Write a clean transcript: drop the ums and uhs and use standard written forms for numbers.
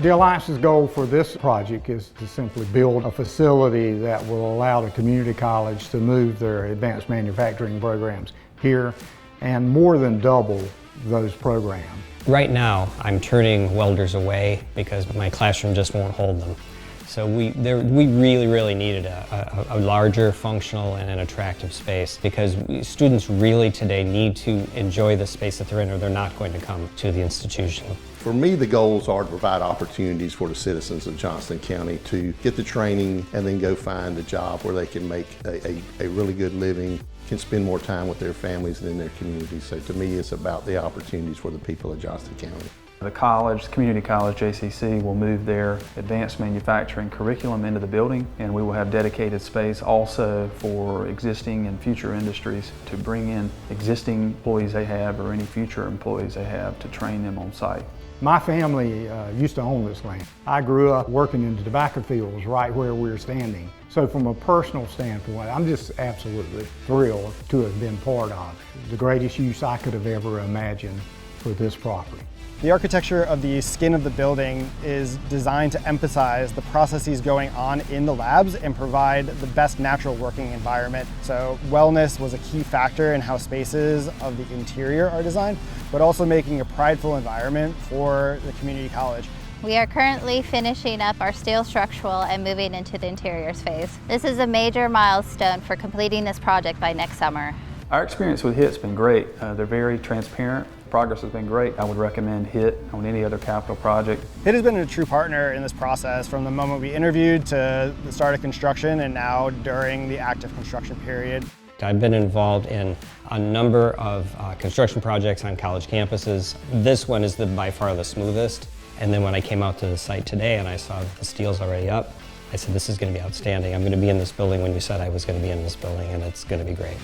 The Alliance's goal for this project is to simply build a facility that will allow the community college to move their advanced manufacturing programs here and more than double those programs. Right now, I'm turning welders away because my classroom just won't hold them. So we really needed a larger, functional, and an attractive space because students really today need to enjoy the space that they're in or they're not going to come to the institution. For me, the goals are to provide opportunities for the citizens of Johnston County to get the training and then go find a job where they can make a really good living, can spend more time with their families and in their communities. So to me, it's about the opportunities for the people of Johnston County. The college, Community College, JCC, will move their advanced manufacturing curriculum into the building, and we will have dedicated space also for existing and future industries to bring in existing employees they have or any future employees they have to train them on site. My family used to own this land. I grew up working in the tobacco fields right where we're standing. So from a personal standpoint, I'm just absolutely thrilled to have been part of the greatest use I could have ever imagined for this property. The architecture of the skin of the building is designed to emphasize the processes going on in the labs and provide the best natural working environment. So wellness was a key factor in how spaces of the interior are designed, but also making a prideful environment for the community college. We are currently finishing up our steel structural and moving into the interiors phase. This is a major milestone for completing this project by next summer. Our experience with HIT's been great. They're very transparent. Progress has been great. I would recommend HIT on any other capital project. HIT has been a true partner in this process from the moment we interviewed to the start of construction and now during the active construction period. I've been involved in a number of construction projects on college campuses. This one is by far the smoothest. And then when I came out to the site today and I saw that the steel's already up, I said, this is going to be outstanding. I'm going to be in this building when you said I was going to be in this building, and it's going to be great.